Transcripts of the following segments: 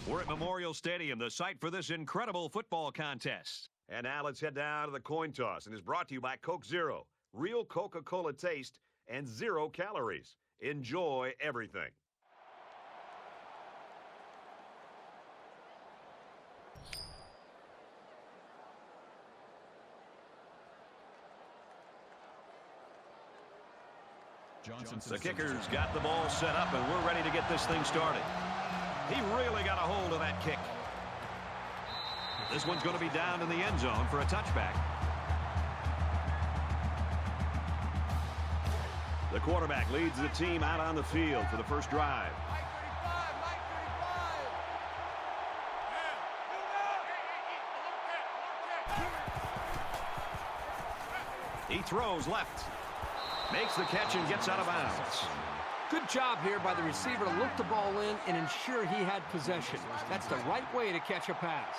We're at Memorial Stadium, the site for this incredible football contest. And now let's head down to the coin toss, and it's brought to you by Coke Zero. Real Coca-Cola taste and 0 calories. Enjoy everything. The kicker's got the ball set up, and we're ready to get this thing started. He really got a hold of that kick. This one's going to be down in the end zone for a touchback. The quarterback leads the team out on the field for the first drive. He throws left. Makes the catch and gets out of bounds. Good job here by the receiver to look the ball in and ensure he had possession. That's the right way to catch a pass.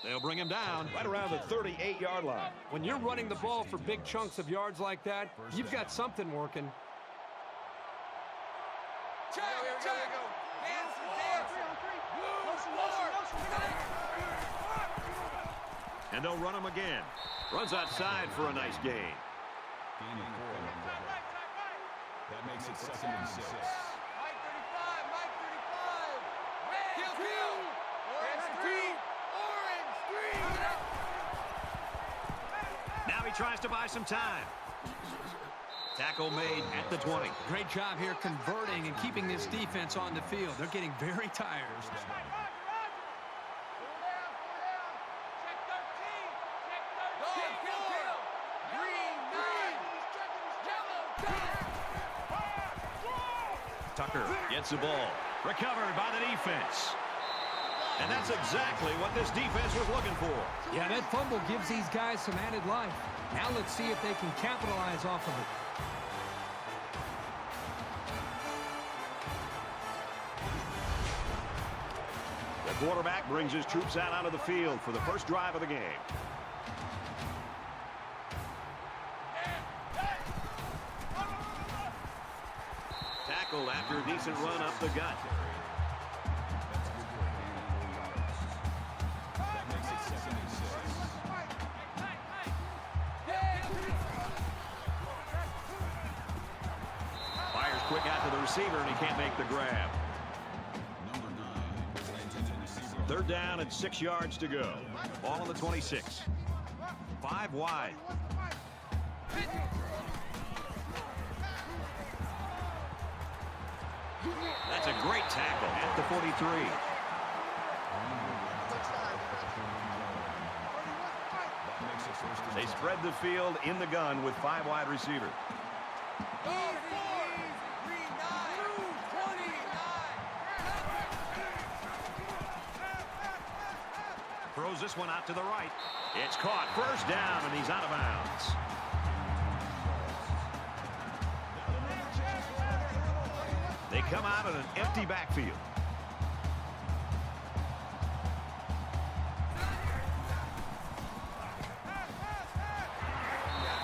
They'll bring him down right around the 38-yard line. When you're running the ball for big chunks of yards like that, you've got something working. And they'll run him again. Runs outside for a nice gain. That makes it 2nd and 6. Now he tries to buy some time. Tackle made at the 20. Great job here converting and keeping this defense on the field. They're getting very tired. Tucker gets the ball. Recovered by the defense. And that's exactly what this defense was looking for. Yeah, that fumble gives these guys some added life. Now let's see if they can capitalize off of it. The quarterback brings his troops out onto the field for the first drive of the game. Tackled after a decent run up the gut. Fires quick out to the receiver, and he can't make the grab. 3rd down and 6 yards to go. Ball on the 26. 5 wide. That's a great tackle at the 43. They spread the field in the gun with 5 wide receivers. Throws this one out to the right. It's caught. 1st down, and he's out of bounds. They come out in an empty backfield.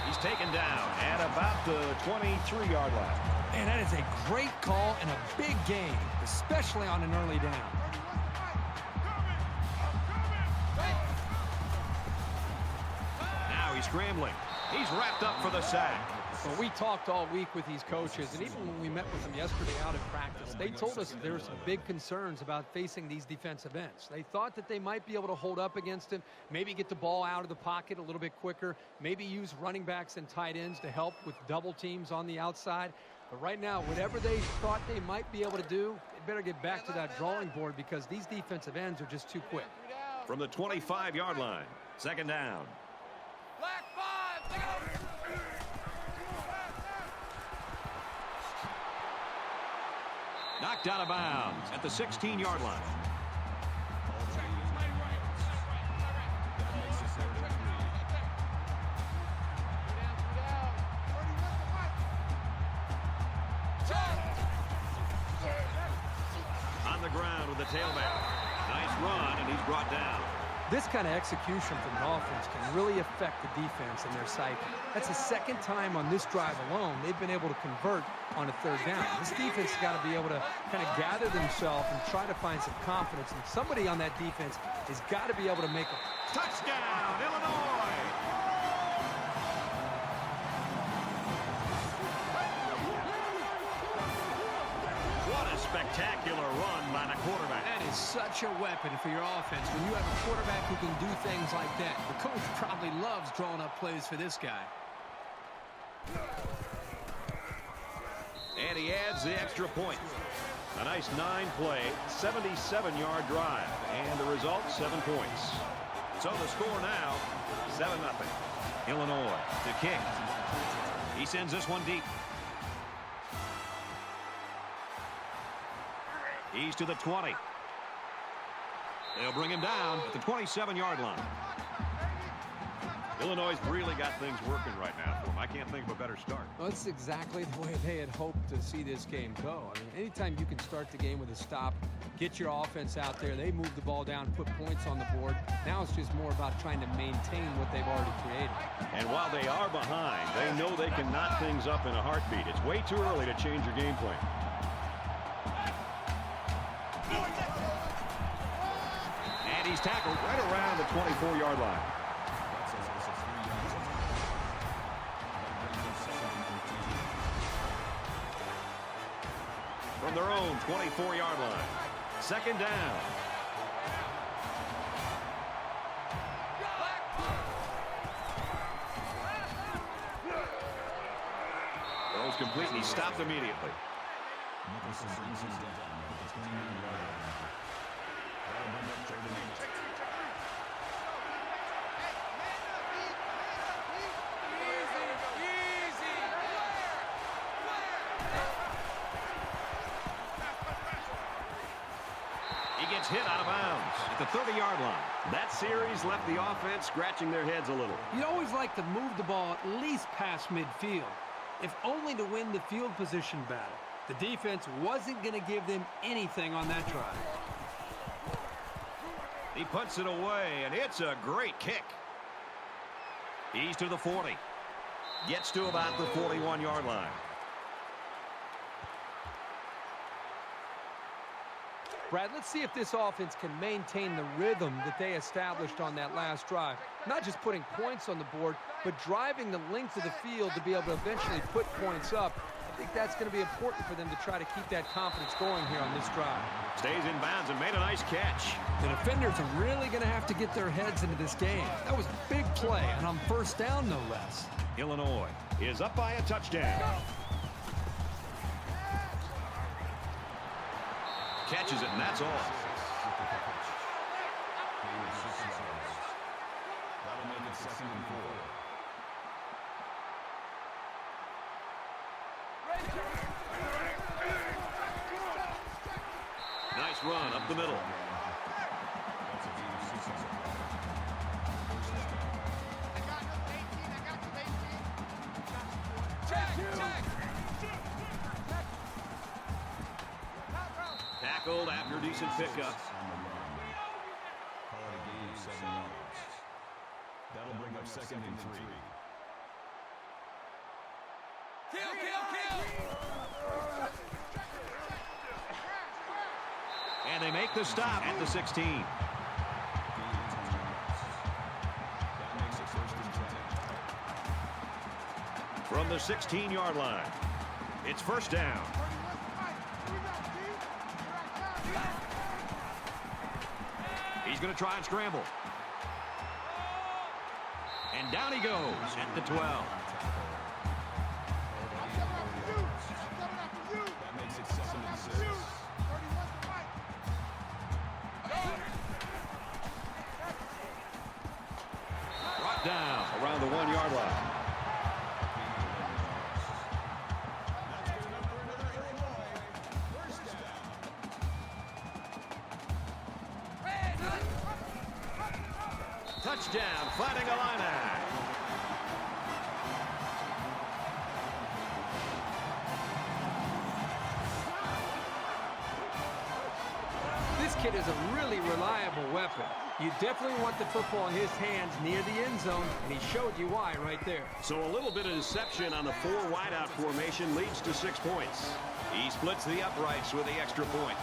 He's taken down at about the 23-yard line. And that is a great call and a big game, especially on an early down. Now he's scrambling. He's wrapped up for the sack. Well, we talked all week with these coaches, and even when we met with them yesterday out in practice, they told us there were some big concerns about facing these defensive ends. They thought that they might be able to hold up against him, maybe get the ball out of the pocket a little bit quicker, maybe use running backs and tight ends to help with double teams on the outside. But right now, whatever they thought they might be able to do, they better get back to that drawing board because these defensive ends are just too quick. From the 25-yard line, 2nd down. Black 5, Knocked out of bounds at the 16-yard line. On the ground with the tailback. Nice run, and he's brought down. This kind of execution from an offense can really affect the defense and their psyche. That's the second time on this drive alone they've been able to convert on a third down. This defense has got to be able to kind of gather themselves and try to find some confidence. And somebody on that defense has got to be able to make a Touchdown, Illinois! What a spectacular run by the quarterback. That is such a weapon for your offense when you have a quarterback who can do things like that. The coach probably loves drawing up plays for this guy. And he adds the extra point. A nice 9-play, 77-yard drive. And the result, 7 points. So the score now, 7-0. Illinois to kick. He sends this one deep. He's to the 20. They'll bring him down at the 27-yard line. Illinois really got things working right now for him. I can't think of a better start. Well, that's exactly the way they had hoped to see this game go. I mean, anytime you can start the game with a stop, get your offense out there, they move the ball down, put points on the board. Now it's just more about trying to maintain what they've already created. And while they are behind, they know they can knot things up in a heartbeat. It's way too early to change your game plan. And he's tackled right around the 24-yard line. From their own 24-yard line. Second down. Throws complete, and he stopped immediately. Gets hit out of bounds at the 30-yard line. That series left the offense scratching their heads a little. You always like to move the ball at least past midfield, if only to win the field position battle. The defense wasn't going to give them anything on that drive. He puts it away, and it's a great kick. He's to the 40. Gets to about the 41-yard line. Brad, let's see if this offense can maintain the rhythm that they established on that last drive. Not just putting points on the board, but driving the length of the field to be able to eventually put points up. I think that's going to be important for them to try to keep that confidence going here on this drive. Stays in bounds and made a nice catch. The defenders are really going to have to get their heads into this game. That was a big play, and on first down, no less. Illinois is up by a touchdown. Catches it, and that's all. That'll make it 2nd and 4. Nice run up the middle. Tackled after decent pickup. Call it a gain of 7 yards. That'll bring up 2nd and 3. Kill! And they make the stop at the 16. That makes it 1st and 10. From the 16-yard line, it's first down. He's going to try and scramble. And down he goes at the 12. That makes it 2nd and 6. Brought down around the 1-yard line. Touchdown, flatting Illini. This kid is a really reliable weapon. You definitely want the football in his hands near the end zone, and he showed you why right there. So a little bit of deception on the 4 wideout formation leads to 6 points. He splits the uprights with the extra point.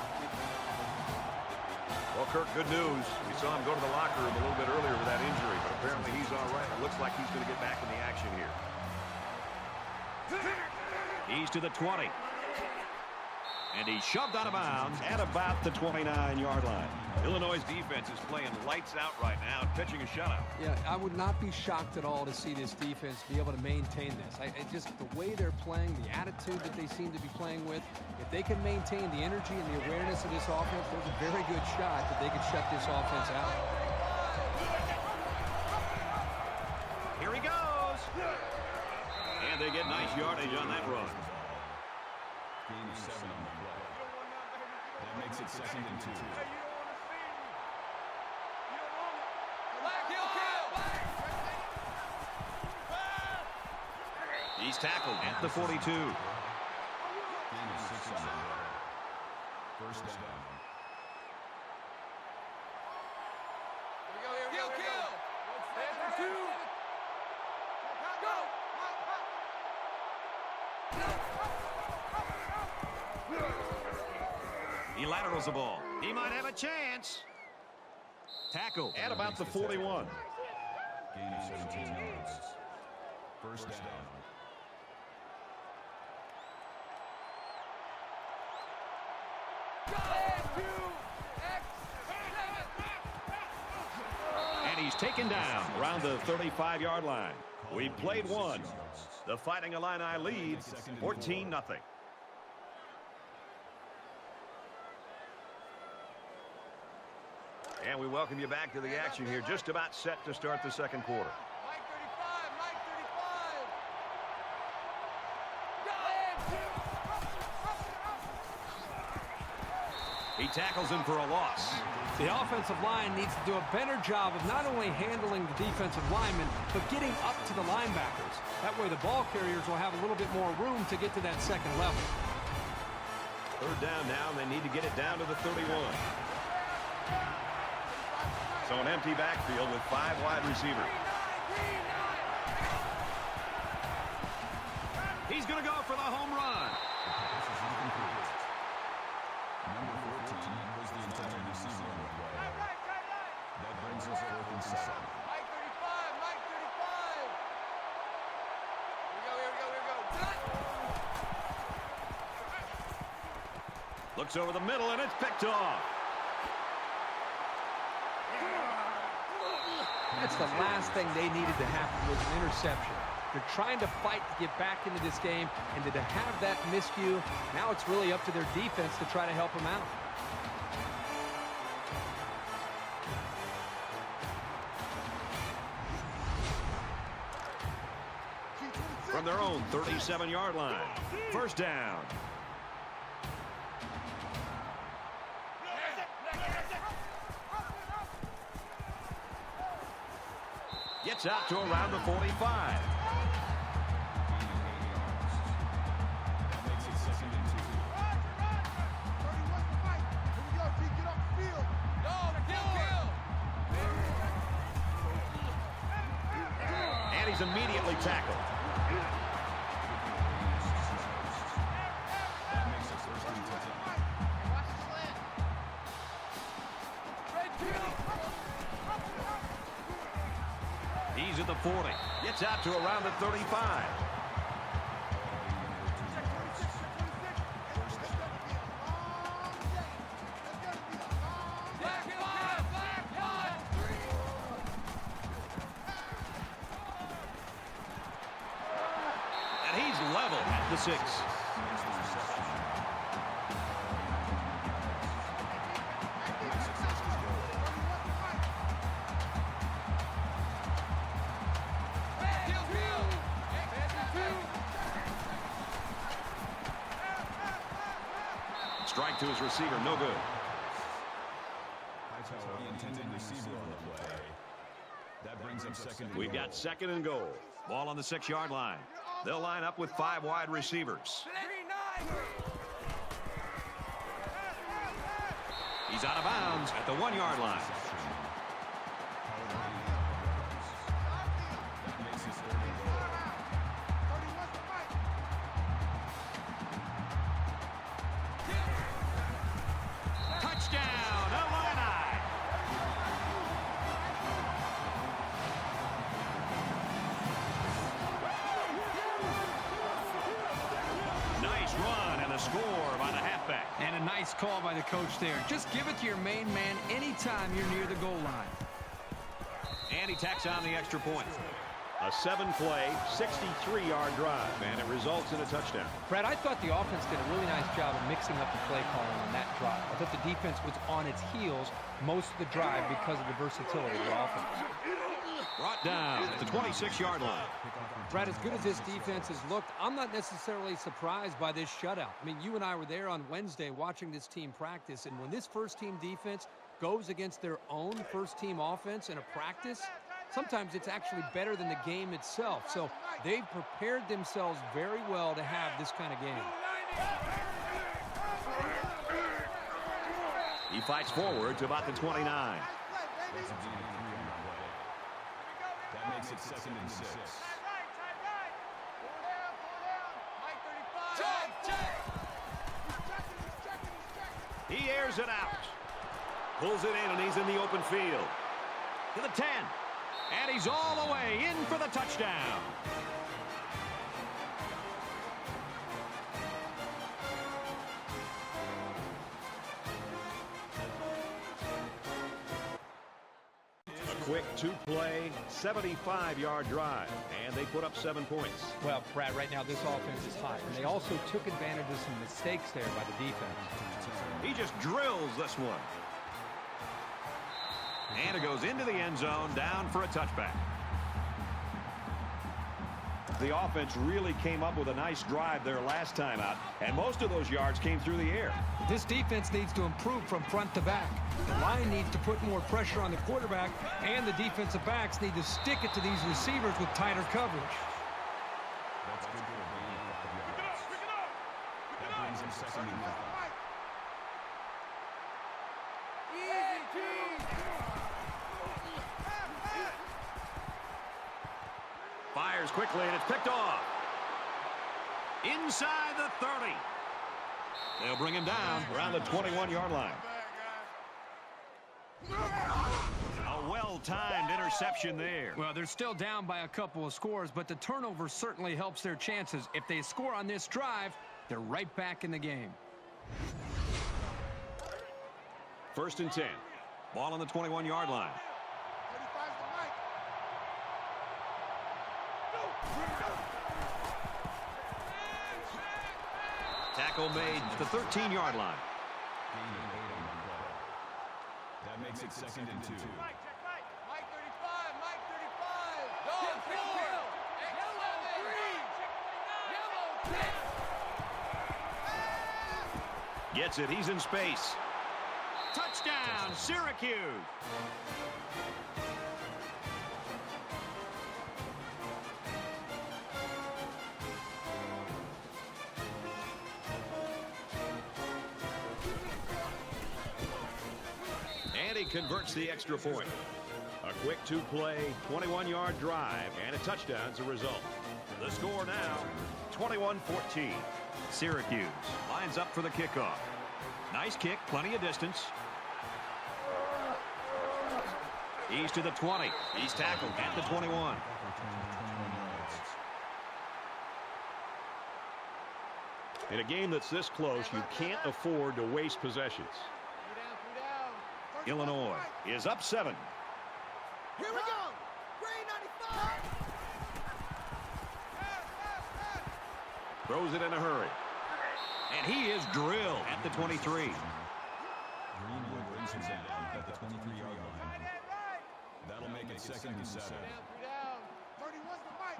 Well, Kirk, good news. We saw him go to the locker room a little bit earlier with that injury, but apparently he's all right. It looks like he's going to get back in the action here. He's to the 20. And he's shoved out of bounds at about the 29-yard line. Illinois' defense is playing lights out right now and pitching a shutout. Yeah, I would not be shocked at all to see this defense be able to maintain this. Just the way they're playing, the attitude that they seem to be playing with, if they can maintain the energy and the awareness of this offense, there's a very good shot that they could shut this offense out. Here he goes. And they get nice yardage on that run. Gain of 7 on the play. That makes it 2nd and 2. He's tackled at the 42. Gain of 6 on the play. First down. He laterals the ball. He might have a chance. Tackle at about the 41. Gain of 17 yards. First down. And he's taken down around the 35-yard line. We played one. The Fighting Illini leads 14-0. And we welcome you back to the action here. Just about set to start the second quarter. He tackles him for a loss. The offensive line needs to do a better job of not only handling the defensive linemen, but getting up to the linebackers. That way the ball carriers will have a little bit more room to get to that second level. Third down now, and they need to get it down to the 31. So an empty backfield with 5 wide receivers. He's going to go for the home run. Number 14 was the intended receiver on the play. That brings us 4th and 7. Mike 35, Mike 35. Here we go. Looks over the middle, and it's picked off. That's the last thing they needed to happen was an interception. They're trying to fight to get back into this game, and to have that miscue, now it's really up to their defense to try to help them out. From their own 37-yard line. First down. Gets out to around the 45. That makes it 2nd and 2. And he's immediately tackled. That makes it 1st and 10. He's at the 40. Gets out to around the 35. And he's level at the 6. Strike to his receiver, no good. The intended receiver on the play. That brings up 2nd and We've got 2nd and goal. Ball on the 6-yard line. They'll line up with 5 wide receivers. He's He's out of bounds at the 1-yard line. Touchdown, Illini! Nice run and a score by the halfback. And a nice call by the coach there. Just give it to your main man anytime you're near the goal line. And he tacks on the extra point. A 7-play, 63-yard drive, and it results in a touchdown. Brad, I thought the offense did a really nice job of mixing up the play calling on that drive. I thought the defense was on its heels most of the drive because of the versatility of the offense. Brought down at the 26-yard line. Brad, as good as this defense has looked, I'm not necessarily surprised by this shutout. I mean, you and I were there on Wednesday watching this team practice, and when this first-team defense goes against their own first-team offense in a practice, sometimes it's actually better than the game itself. So they've prepared themselves very well to have this kind of game. He fights forward to about the 29. That makes it 2nd and 6. He airs it out. Pulls it in, and he's in the open field. To the 10. And he's all the way in for the touchdown. A quick 2-play, 75-yard drive, and they put up 7 points. Well, Brad, right now this offense is hot, and they also took advantage of some mistakes there by the defense. He just drills this one. And it goes into the end zone, down for a touchback. The offense really came up with a nice drive there last time out, and most of those yards came through the air. This defense needs to improve from front to back. The line needs to put more pressure on the quarterback, and the defensive backs need to stick it to these receivers with tighter coverage. That's good for a gain of 5 yards. That brings him 2nd and 5. Fires quickly, and it's picked off. Inside the 30. They'll bring him down around the 21-yard line. A well-timed interception there. Well, they're still down by a couple of scores, but the turnover certainly helps their chances. If they score on this drive, they're right back in the game. 1st and 10. Ball on the 21-yard line. Tackle made to the 13-yard line. Gain of 8 on the play. That makes it 2nd and 2. Mike 35, Mike 35. Dog, field. Yellow, green. Yellow, Gets it. He's in space. Touchdown, Syracuse. And he converts the extra point. A quick 2-play, 21-yard drive, and a touchdown as a result. The score now, 21-14. Syracuse lines up for the kickoff. Nice kick, plenty of distance. He's to the 20. He's tackled at the 21. In a game that's this close, you can't afford to waste possessions. Illinois is up 7. Here we go. Green 95. Throws it in a hurry. And he is drilled at the 23. Greenwood brings him down at the 23-yard line. That'll make it 2nd and 7. 31's the mic.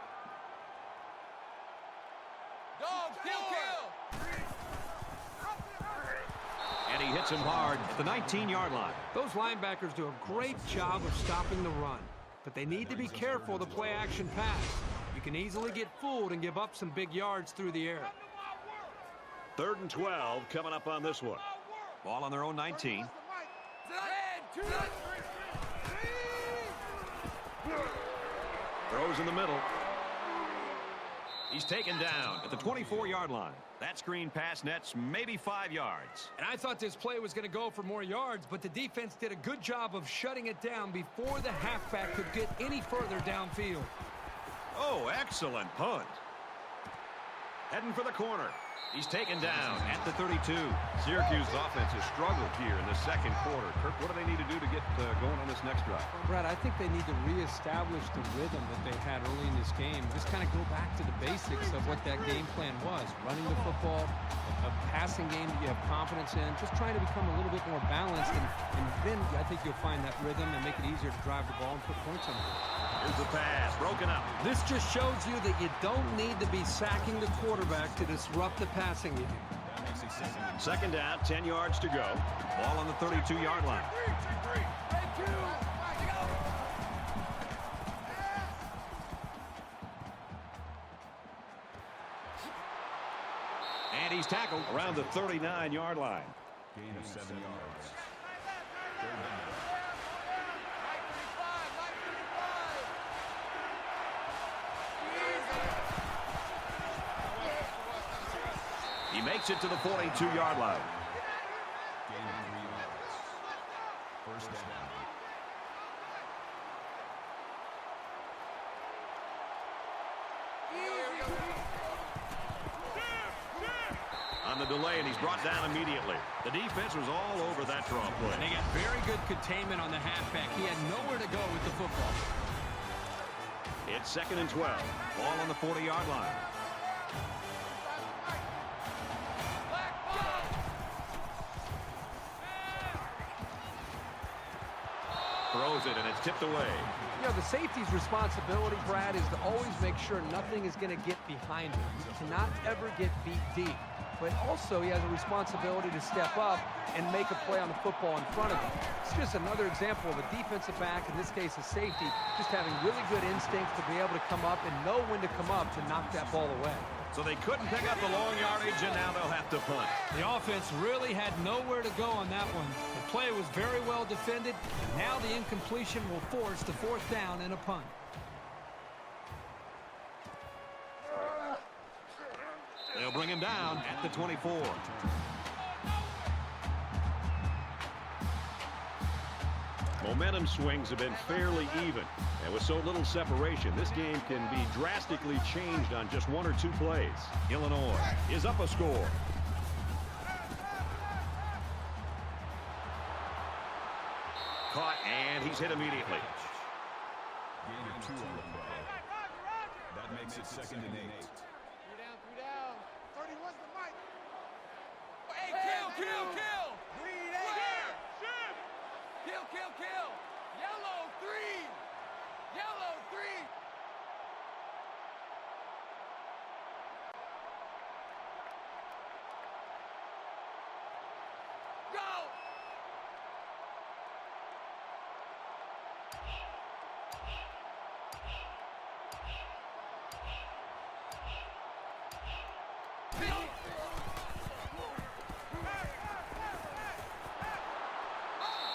Dog, kill. And he hits him hard at the 19-yard line. Those linebackers do a great job of stopping the run, but they need to be careful to play action pass. You can easily get fooled and give up some big yards through the air. 3rd and 12 coming up on this one. Ball on their own 19. Throws in the middle. He's taken down at the 24-yard line. That screen pass nets maybe 5 yards. And I thought this play was going to go for more yards, but the defense did a good job of shutting it down before the halfback could get any further downfield. Oh, excellent punt. Heading for the corner. He's taken down at the 32. Syracuse's offense has struggled here in the second quarter. Kirk, what do they need to do to get going on this next drive? Brad, I think they need to reestablish the rhythm that they had early in this game. Just kind of go back to the basics of what that game plan was. Running the football, a passing game that you have confidence in, just trying to become a little bit more balanced, and then I think you'll find that rhythm and make it easier to drive the ball and put points on it. Here's the pass, broken up. This just shows you that you don't need to be sacking the quarterback to disrupt the passing game. Second down, 10 yards to go. Ball on the 32-yard line. And he's tackled around the 39-yard line. Gain of 7 yards. He makes it to the 42-yard line. Gain of 3 yards. First down. On the delay, and he's brought down immediately. The defense was all over that draw play. They got very good containment on the halfback. He had nowhere to go with the football. It's 2nd and 12. Ball on the 40-yard line. Throws it, and it's tipped away. You know, the safety's responsibility, Brad, is to always make sure nothing is going to get behind him. He cannot ever get beat deep. But also, he has a responsibility to step up and make a play on the football in front of him. It's just another example of a defensive back, in this case a safety, just having really good instincts to be able to come up and know when to come up to knock that ball away. So they couldn't pick up the long yardage, and now they'll have to punt. The offense really had nowhere to go on that one. The play was very well defended, and now the incompletion will force the 4th down and a punt. They'll bring him down at the 24. Momentum swings have been fairly even. And with so little separation, this game can be drastically changed on just 1 or 2 plays. Illinois is up a score. Caught, and he's hit immediately. Gain of 2 on the play. That makes it 2nd and 8. 3 down, 3 down. 31's the mic. Hey, kill! Breathe out. Kill! Yellow 3! Yellow 3! Go!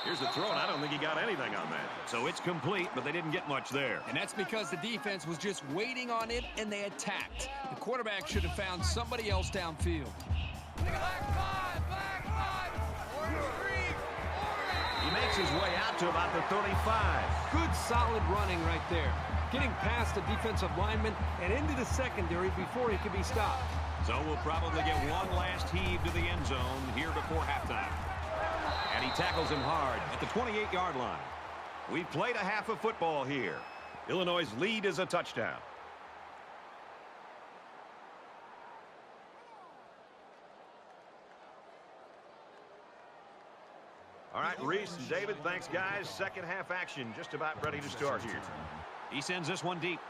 Here's the throw, and I don't think he got anything on that. So it's complete, but they didn't get much there. And that's because the defense was just waiting on it, and they attacked. The quarterback should have found somebody else downfield. Black 5! Orange 3! He makes his way out to about the 35. Good, solid running right there. Getting past the defensive lineman and into the secondary before he could be stopped. So we'll probably get one last heave to the end zone here before halftime. And he tackles him hard at the 28-yard line. We've played a half of football here. Illinois' lead is a touchdown. All right, Reese and David, thanks, guys. Second half action just about ready to start here. He sends this one deep.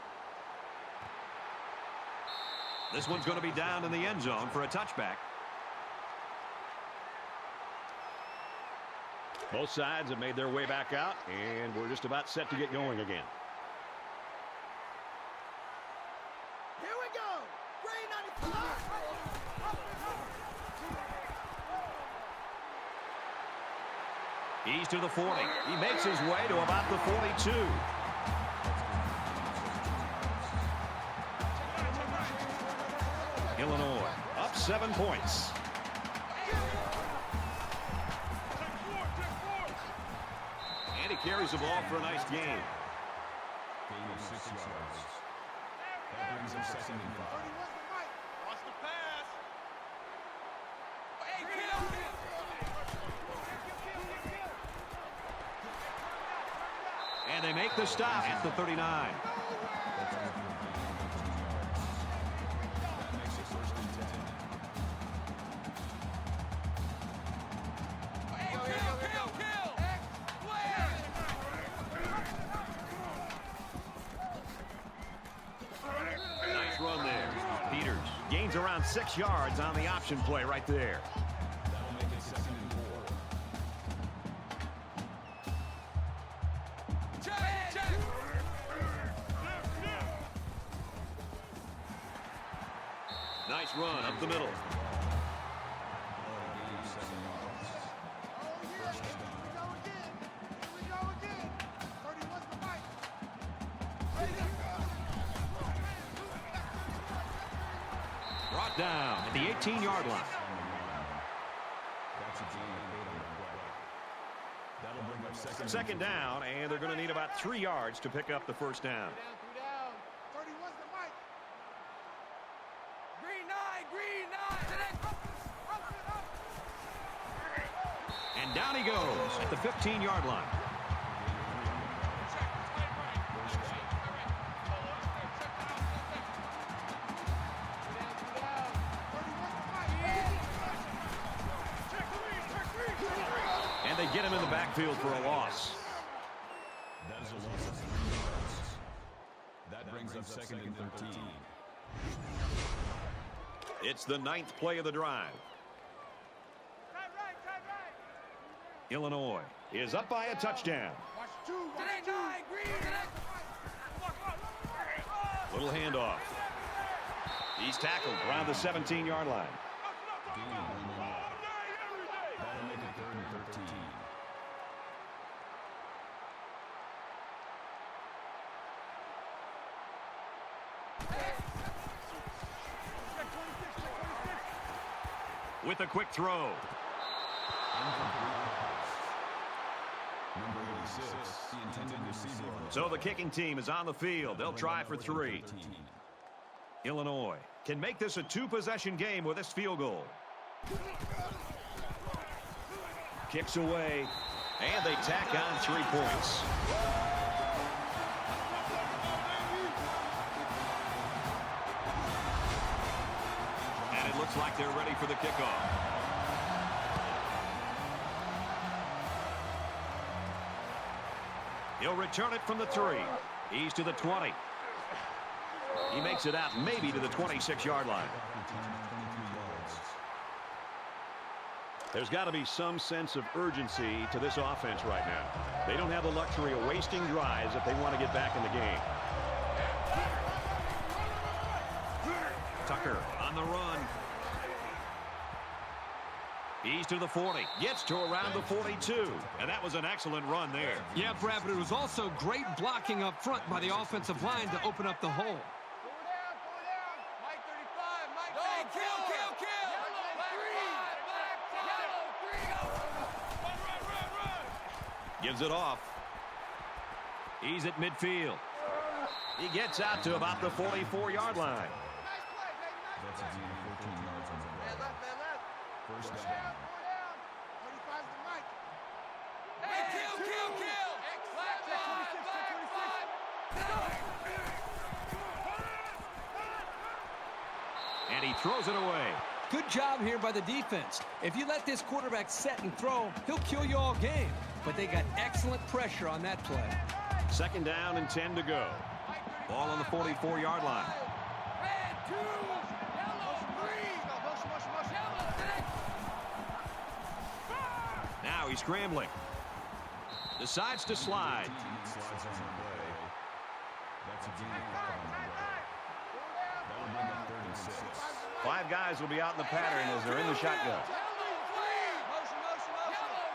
This one's going to be down in the end zone for a touchback. Both sides have made their way back out, and we're just about set to get going again. Here we go. Green 95. He's to the 40. He makes his way to about the 42. Illinois up 7 points. And he carries the ball for a nice game. Gain of 6 yards. That brings him 2nd and 5. Watch the pass. Hey, kill. And they make the stop at the 39. That makes it 1st and 10. Hey, kill. Nice run there. Peters gains around 6 yards on the option play right there. That'll make it 2nd and 4. Check. Nice run up the middle. Gain of 7 yards. First down. Here we go again. 31's the mic. Brought down at the 18-yard line. That's a gain of 8 on the play. That'll bring up 2nd down, and they're going to need about 3 yards to pick up the 1st down. 31's the mic. Green 9. And down he goes at the 15-yard line. And they get him in the backfield for a loss. That is a loss of 3 yards. That brings up 2nd and 13. It's the 9th play of the drive. Illinois is up by a touchdown. Today 9. Green. Little handoff. He's tackled around the 17-yard line. Gain of 1 yard. That'll make it 3rd and 13. With a quick throw. Number 86, the intended receiver. So the kicking team is on the field. They'll try for 3. Illinois can make this a 2-possession game with this field goal. Kicks away, and they tack on 3 points. And it looks like they're ready for the kickoff. He'll return it from the 3. He's to the 20. He makes it out maybe to the 26-yard line. There's got to be some sense of urgency to this offense right now. They don't have the luxury of wasting drives if they want to get back in the game. Tucker on the run. He's to the 40. Gets to around the 42. And that was an excellent run there. Yeah, Brad, but it was also great blocking up front by the offensive line to open up the hole. Mike 35. Mike. No, kill. Gives it off. He's at midfield. He gets out to about the 44-yard line. That's a gain of 14 yards on the play. First down. 35's the mic. Hey, kill. Black 5. And he throws it away. Good job here by the defense. If you let this quarterback set and throw, he'll kill you all game. But they got excellent pressure on that play. 2nd down and 10 to go. Ball on the 44-yard line. Red 2. Yellow 3. Now he's scrambling. Decides to slide. Slides on the play. That's a gain of 5 on the play. That'll bring up 3rd and 6. 5 guys will be out in the pattern as they're in the shotgun. Yellow 3. Motion. Yellow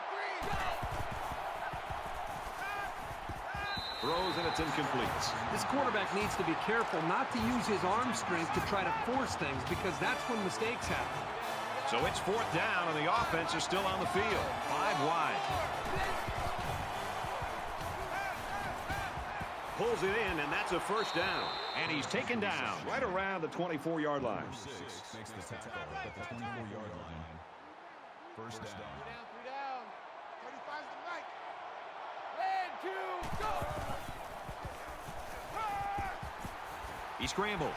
3. throws, and it's incomplete. This quarterback needs to be careful not to use his arm strength to try to force things, because that's when mistakes happen. So it's 4th down, and the offense is still on the field. 5 wide. Pulls it in, and that's a 1st down. And he's taken down right around the 24-yard line. 6 makes the tackle at the 24-yard line. 1st down. 3 down. 35's the night. Red 2, go! He scrambles.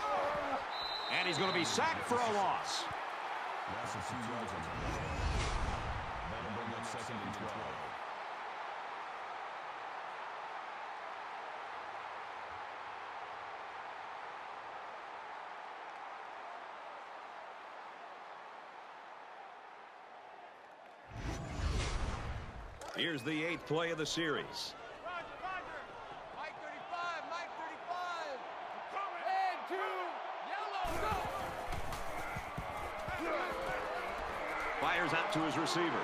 And he's going to be sacked for a loss. Loss of 2 yards on the play. That'll bring up 2nd and 12. Here's the 8th play of the series. Mike 35, Mike 35. Red 2, yellow, go! Fires out to his receiver.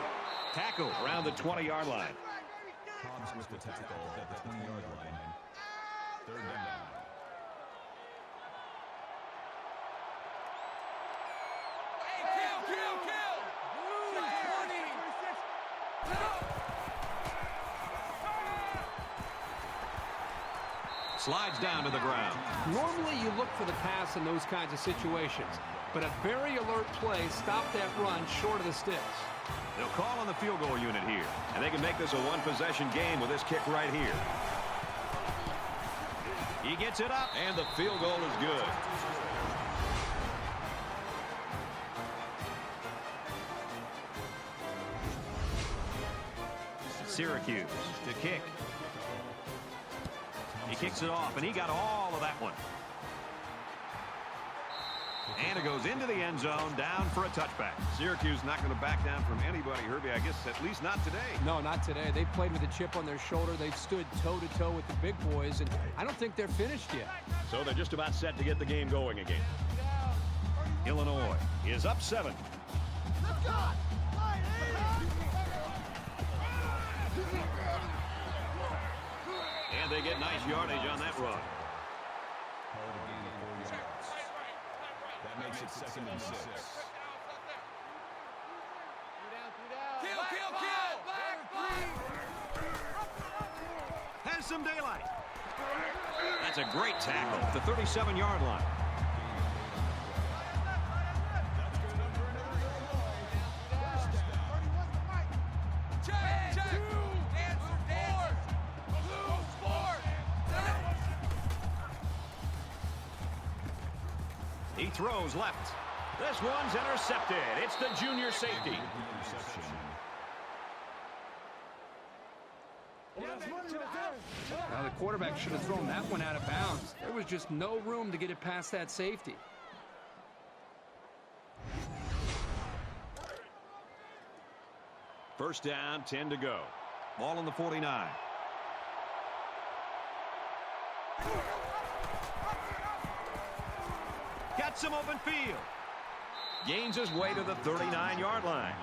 Tackle around the 20-yard line. Hobbs with the tackle at the 20-yard line. 3rd down. Slides down to the ground. Normally you look for the pass in those kinds of situations, but a very alert play stopped that run short of the sticks. They'll call on the field goal unit here, and they can make this a one-possession game with this kick right here. He gets it up, and the field goal is good. Syracuse to kick. He kicks it off, and he got all of that one. And it goes into the end zone, down for a touchback. Syracuse not going to back down from anybody, Herbie. I guess at least not today. No, not today. They played with a chip on their shoulder. They've stood toe-to-toe with the big boys, and I don't think they're finished yet. So they're just about set to get the game going again. Illinois is up 7. Let's go! And they get nice yardage on that run. Called a gain of 4 yards. That makes it 2nd and 6. Kill, kill, kill! Has some daylight. That's a great tackle at the 37-yard line. He throws left. This one's intercepted. It's the junior safety. Now the quarterback should have thrown that one out of bounds. There was just no room to get it past that safety. First down, 10 to go. Ball on the 49. Got some open field. Gains his way to the 39-yard line.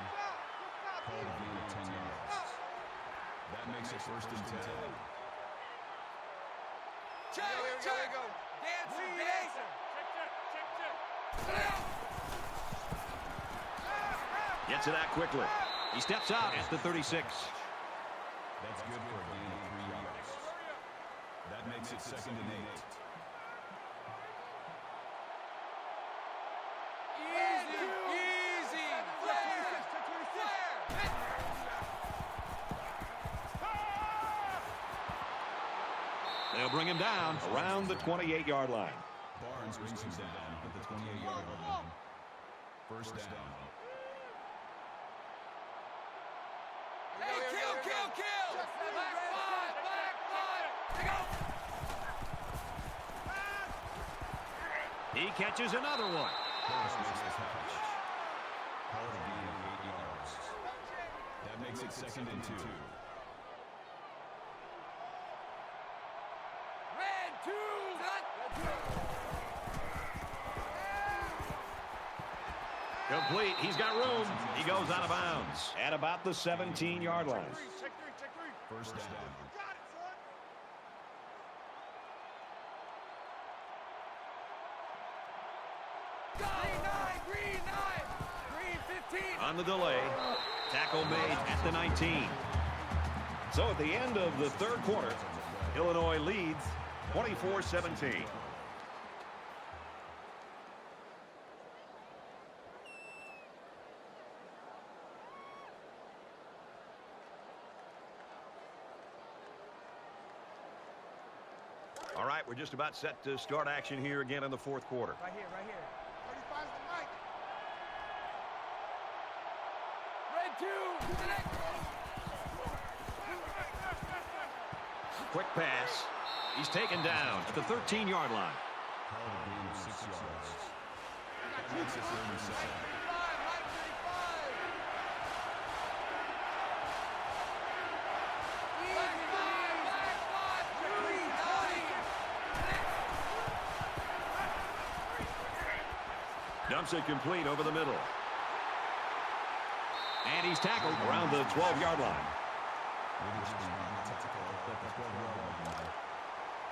Called a gain of 10 yards. That makes it 1st and 10. Check, check. Dancer, dancer. Check. Gets it out quickly. He steps out at the 36. That's good for a gain of 3 yards. That makes it 2nd and 8. They'll bring him down around the 28-yard line. Barnes brings him down at the 28-yard line. First down. Hey, kill! Back five! He catches another one. Barnes makes the catch. Call it a gain of 8 yards. That makes it 2nd and 2. Complete. He's got room. He goes out of bounds at about the 17-yard line. First down. Green 9. Green 15. On the delay, tackle made at the 19. So at the end of the third quarter, Illinois leads 24-17. All right, we're just about set to start action here again in the fourth quarter. Right here, right here. 35's the mic. Red 2. Connect. Quick pass. He's taken down at the 13-yard line. Held a gain of 6 yards. That makes it 37. Dumps it complete over the middle. And he's tackled around the 12-yard line.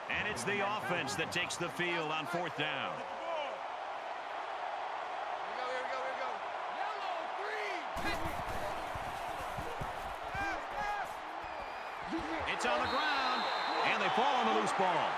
And it's the offense that takes the field on fourth down. Here we go. Yellow 3. It's on the ground, and they fall on the loose ball.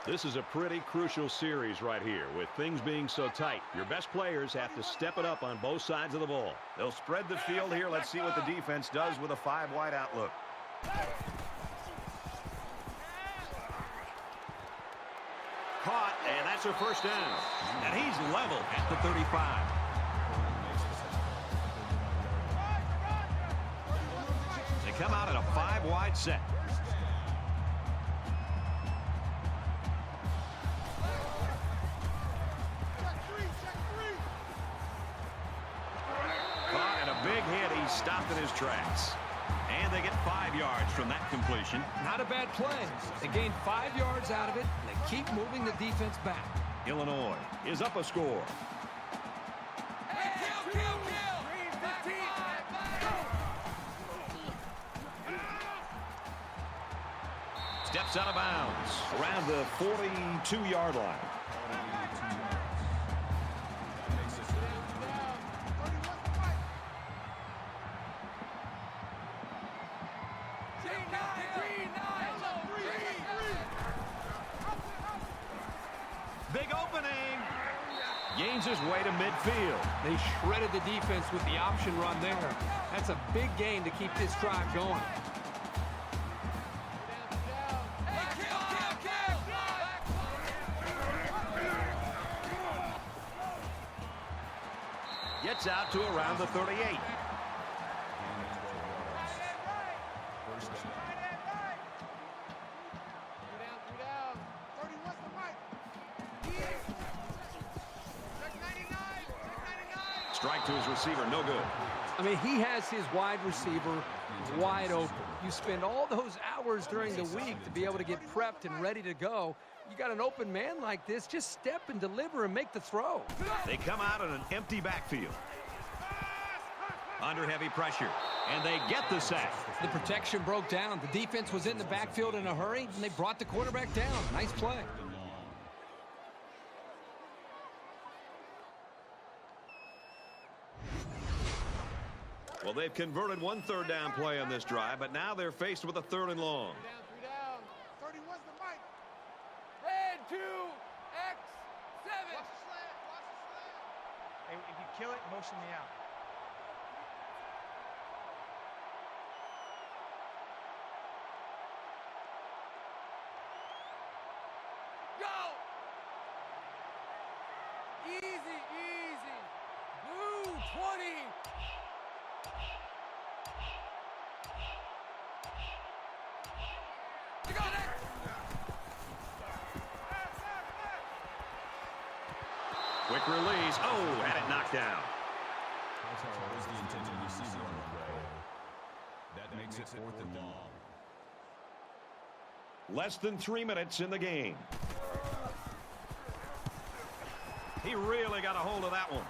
This is a pretty crucial series right here with things being so tight. Your best players have to step it up on both sides of the ball. They'll spread the field here. Let's see what the defense does with a 5-wide outlook. Caught, and that's a first down. And he's level at the 35. They come out at a 5-wide set. Big hit. He stopped in his tracks. And they get 5 yards from that completion. Not a bad play. They gained 5 yards out of it, and they keep moving the defense back. Illinois is up a score. Hey, kill. Green 15. Steps out of bounds around the 42-yard line. Big opening. Gains his way to midfield. They shredded the defense with the option run there. That's a big gain to keep this drive going. Hey, kill. Gets out to around the 38. Strike to his receiver, no good. I mean, he has his wide receiver wide open. You spend all those hours during the week to be able to get prepped and ready to go. You got an open man like this, just step and deliver and make the throw. They come out in an empty backfield. Under heavy pressure, and they get the sack. The protection broke down. The defense was in the backfield in a hurry, and they brought the quarterback down. Nice play. Well, they've converted one third down play on this drive, but now they're faced with a 3rd and long. 31's the mic. Red 2. X 7. Watch the slant. Hey, if you kill it, motion me out. Go. Easy. Blue 20. You got it. Quick release. Oh, had it knocked down. Was the intended receiver on the play. That makes it 4th and long. Less than 3 minutes in the game. He really got a hold of that one.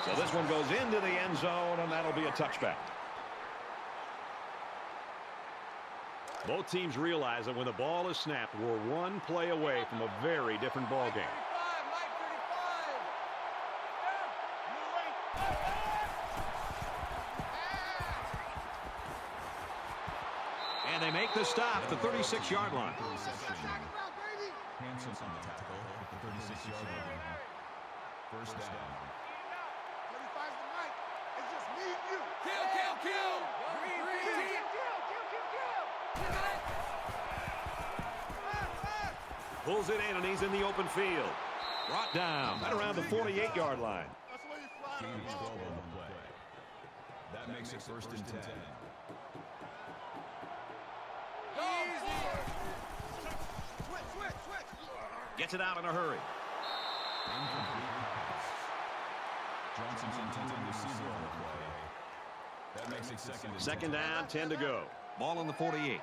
So this one goes into the end zone, and that'll be a touchback. Both teams realize that when the ball is snapped, we're one play away from a very different ball game. And they make the stop at the 36-yard line. Hanson on the tackle at the 36-yard line. First down. 35's the mic. It's just me and you. Kill, kill, kill. Green. Pulls it in, and he's in the open field. Brought down right around the 48-yard line. That's the way you slide Gain on of the 12 ball. on the play. That makes it first and 10. Switch. Gets it out in a hurry. Incomplete pass. Johnson's intended receiver on the play. That makes it second and 10. Second down, 10 to go. Ball on the 48. Mike 35.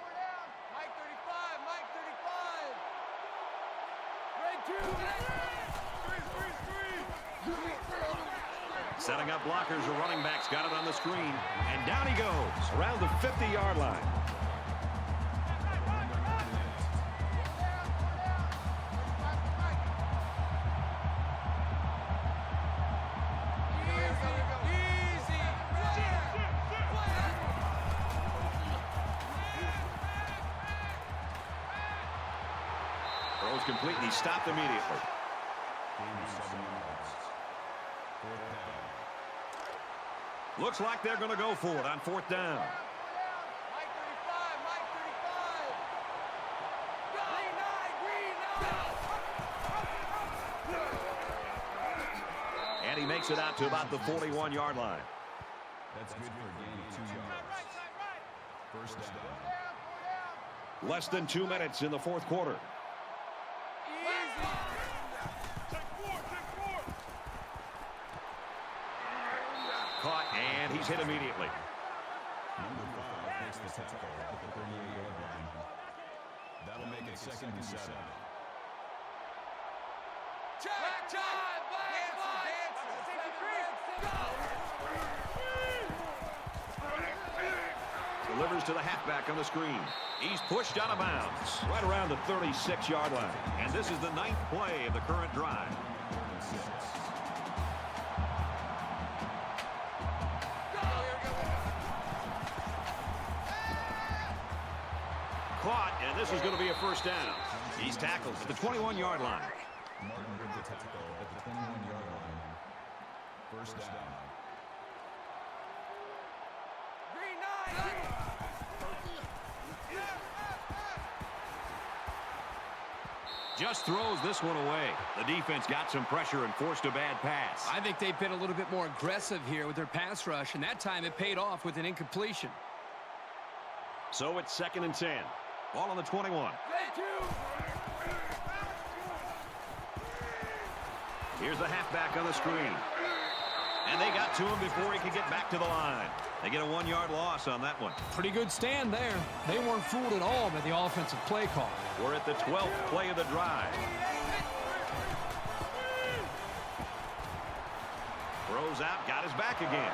Setting up blockers, the running back's got it on the screen. And down he goes, around the 50-yard line. Throws complete, and he stopped immediately. Gain of 7 yards. Fourth down. Looks like they're going to go for it on fourth down. Mike 35. And he makes it out to about the 41-yard line. That's good for a gain of 2 yards. First down. Less than 2 minutes in the fourth quarter. Caught, and he's hit immediately. Number 5 makes the tackle at the 38-yard line. That'll make it second and 7. Delivers to the halfback on the screen. He's pushed out of bounds right around the 36-yard line. And this is the 9th play of the current drive. Caught, and this is going to be a first down. He's tackled at the 21-yard line. Martin with the tackle at the 21-yard line. First down. Just throws this one away. The defense got some pressure and forced a bad pass. I think they've been a little bit more aggressive here with their pass rush, and that time it paid off with an incompletion. So it's second and 10. Ball on the 21. Here's the halfback on the screen. And they got to him before he could get back to the line. They get a 1-yard loss on that one. Pretty good stand there. They weren't fooled at all by the offensive play call. We're at the 12th play of the drive. Throws out, got his back again.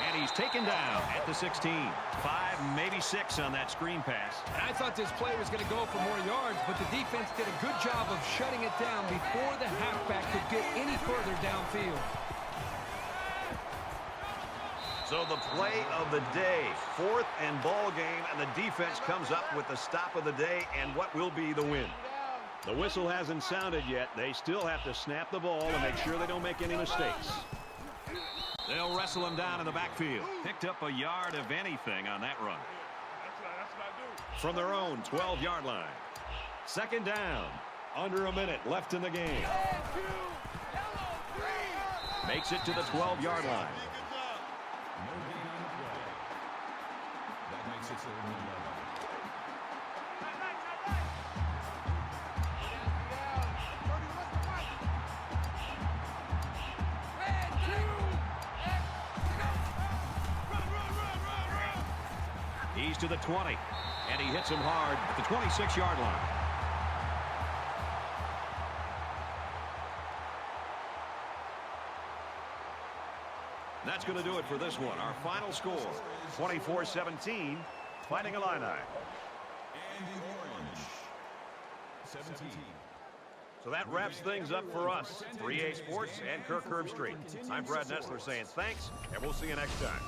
And he's taken down at the 16. 5, maybe 6 on that screen pass. And I thought this play was going to go for more yards, but the defense did a good job of shutting it down before the halfback could get any further downfield. So the play of the day, 4th and ball game, and the defense comes up with the stop of the day and what will be the win. The whistle hasn't sounded yet. They still have to snap the ball and make sure they don't make any mistakes. They'll wrestle him down in the backfield. Picked up a yard of anything on that run. From their own 12-yard line. Second down. Under a minute left in the game. Makes it to the 12-yard line. No gain on the play. That makes it third and 11. He's to the 20, and he hits him hard at the 26-yard line. That's going to do it for this one. Our final score, 24-17, Fighting Illini. And the Orange, 17. So that wraps things up for us. 3A Sports and Kirk Herbstreit. I'm Brad Nessler saying thanks, and we'll see you next time.